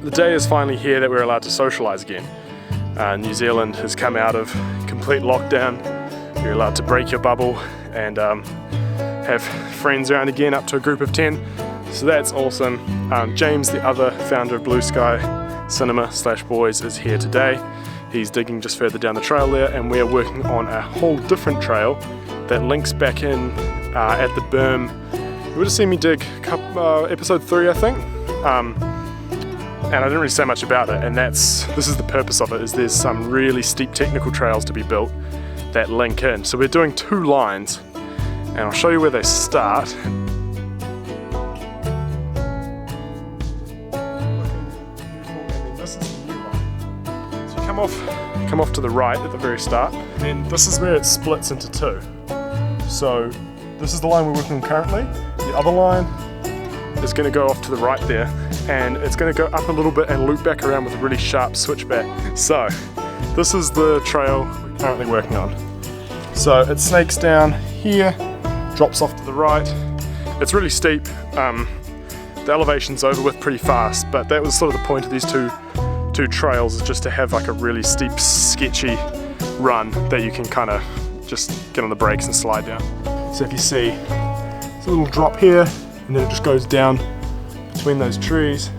the day is finally here that we're allowed to socialise again. New Zealand has come out of complete lockdown. You're allowed to break your bubble and have friends around again, up to a group of 10. So that's awesome. James, the other founder of Blue Sky Cinema / Boys, is here today. He's digging just further down the trail there, and we're working on a whole different trail that links back in at the berm. You would have seen me dig episode 3, I think. And I didn't really say much about it, and this is the purpose of it, is there's some really steep technical trails to be built that link in. So we're doing 2 lines, and I'll show you where they start. This is the new line. So you come off to the right at the very start, and then this is where it splits into 2. So this is the line we're working on currently. The other line is going to go off to the right there, and it's going to go up a little bit and loop back around with a really sharp switchback. So this is the trail we're currently working on. So it snakes down here, drops off to the right. It's really steep. The elevation's over with pretty fast, but that was sort of the point of these two trails, is just to have like a really steep, sketchy run that you can kind of just get on the brakes and slide down. So if you see, there's a little drop here, and then it just goes down between those trees.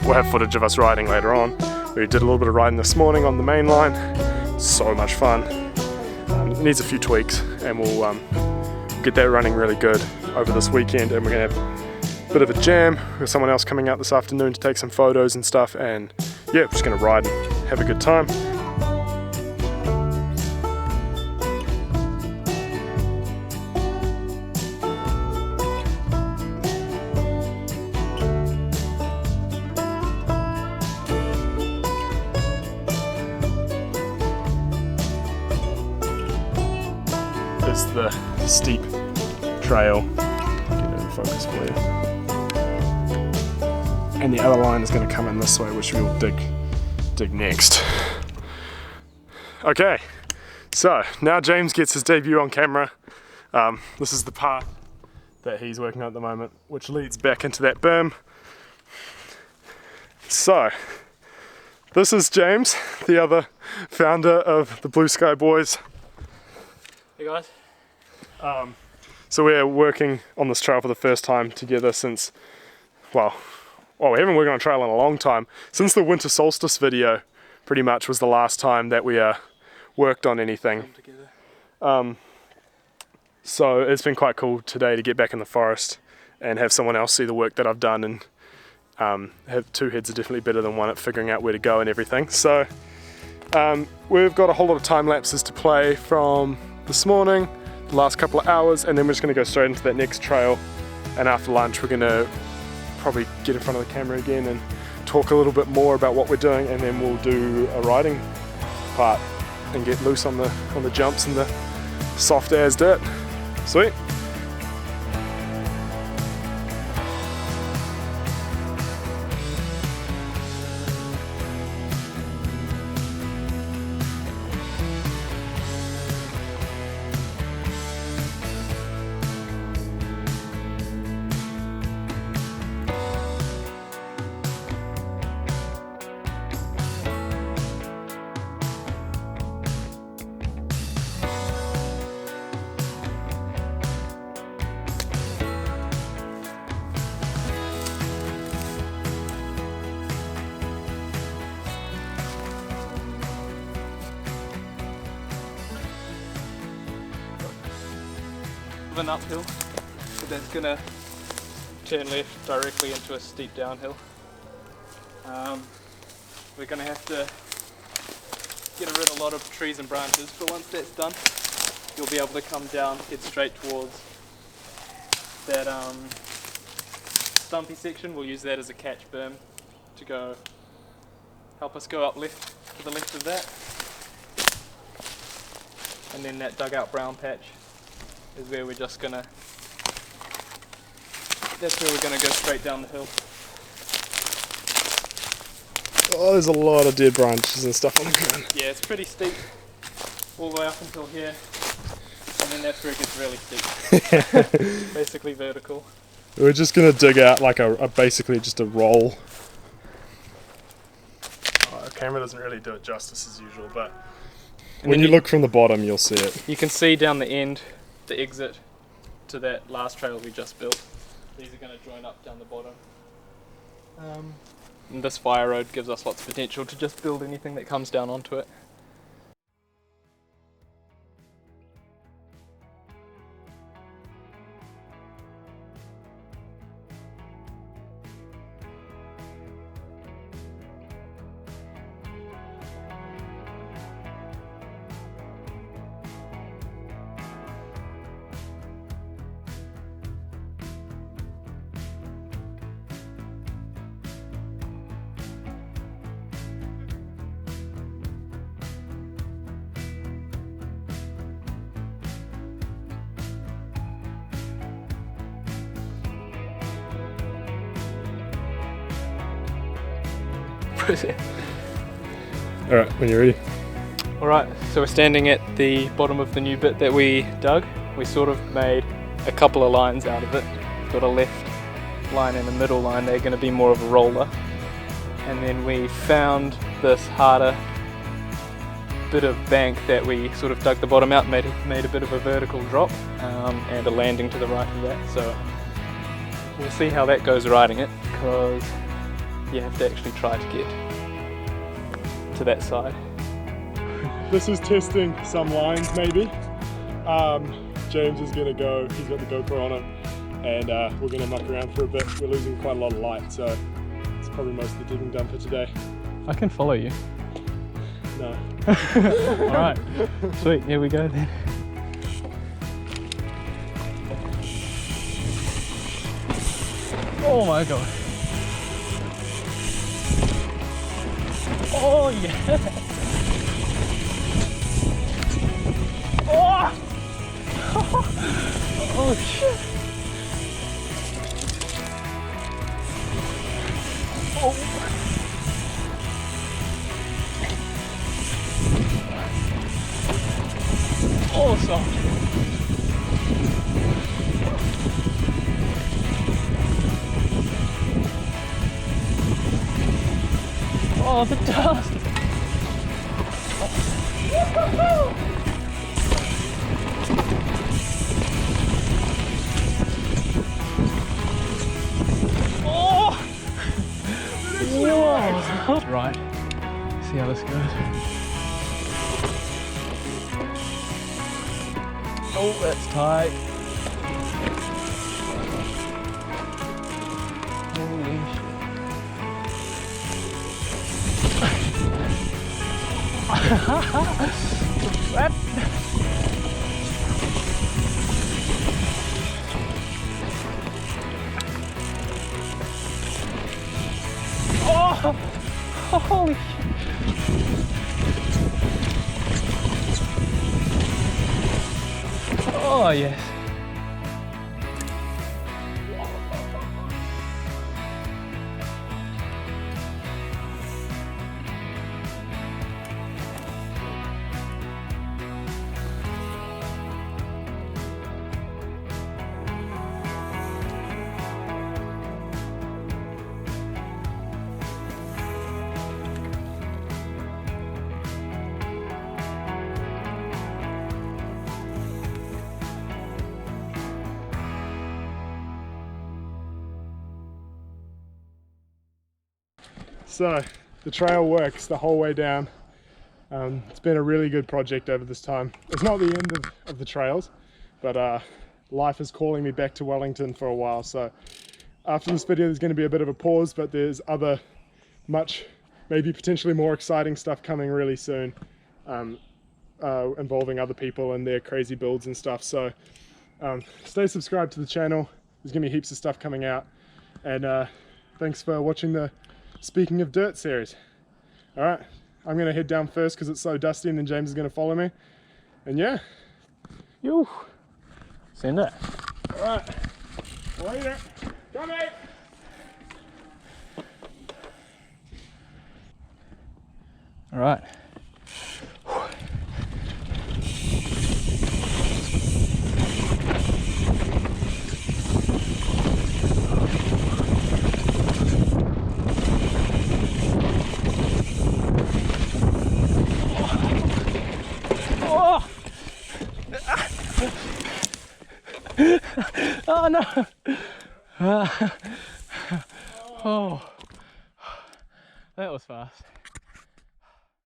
We'll have footage of us riding later on. We did a little bit of riding this morning on the main line. So much fun. It needs a few tweaks, and we'll get that running really good over this weekend, and we're gonna have a bit of a jam with someone else coming out this afternoon to take some photos and stuff, and yeah, we're just gonna ride and have a good time. The steep trail, get it in focus for you, and the other line is going to come in this way, which we'll dig next. Okay, so now James gets his debut on camera. This is the path that he's working on at the moment, which leads back into that berm. So this is James, the other founder of the Blue Sky Boys. Hey guys. So we're working on this trail for the first time together since, well, we haven't worked on a trail in a long time. Since the winter solstice video, pretty much, was the last time that we worked on anything. So it's been quite cool today to get back in the forest and have someone else see the work that I've done, and have 2 heads are definitely better than 1 at figuring out where to go and everything. So we've got a whole lot of time lapses to play from this morning, the last couple of hours, and then we're just going to go straight into that next trail, and after lunch we're going to probably get in front of the camera again and talk a little bit more about what we're doing, and then we'll do a riding part and get loose on the jumps and the soft as dirt. Sweet. An uphill, so that's gonna turn left directly into a steep downhill. We're gonna have to get rid of a lot of trees and branches, but once that's done, you'll be able to come down, head straight towards that stumpy section. We'll use that as a catch berm to go help us go up left to the left of that, and then that dugout brown patch is where we're just gonna, that's where we're gonna go straight down the hill. Oh, there's a lot of dead branches and stuff on the ground. Yeah, it's pretty steep all the way up until here, and then that's where it gets really steep. Basically vertical. We're just gonna dig out like basically just a roll camera doesn't really do it justice as usual, but when you look from the bottom, you'll see it. You can see down the end, the exit to that last trail we just built. These are going to join up down the bottom. And this fire road gives us lots of potential to just build anything that comes down onto it. Alright, when you're ready. Alright, so we're standing at the bottom of the new bit that we dug. We sort of made a couple of lines out of it. Got a left line and a middle line, they're going to be more of a roller. And then we found this harder bit of bank that we sort of dug the bottom out, made a bit of a vertical drop and a landing to the right of that. So we'll see how that goes riding it, because you have to actually try to get to that side. This is testing some lines maybe. James is gonna go, he's got the GoPro on him, and we're gonna muck around for a bit. We're losing quite a lot of light, so it's probably most of the digging done for today. I can follow you. No. Alright, sweet, here we go then. Oh my god. Oh yeah! Oh! Oh shit! Oh! Oh, soft! Oh, the dust! Oh! Whoa! Right, see how this goes. Oh, that's tight. Holy shit. That. Oh! Holy shit. Oh, yes. So the trail works the whole way down. It's been a really good project over this time. It's not the end of the trails, but life is calling me back to Wellington for a while. So after this video there's going to be a bit of a pause, but there's other maybe potentially more exciting stuff coming really soon, involving other people and their crazy builds and stuff. So stay subscribed to the channel. There's going to be heaps of stuff coming out, and thanks for watching the Speaking of Dirt series. Alright, I'm going to head down first because it's so dusty, and then James is going to follow me. And yeah. Yoo. Send it. Alright. Later. Come mate. Alright. Oh no! Oh, that was fast.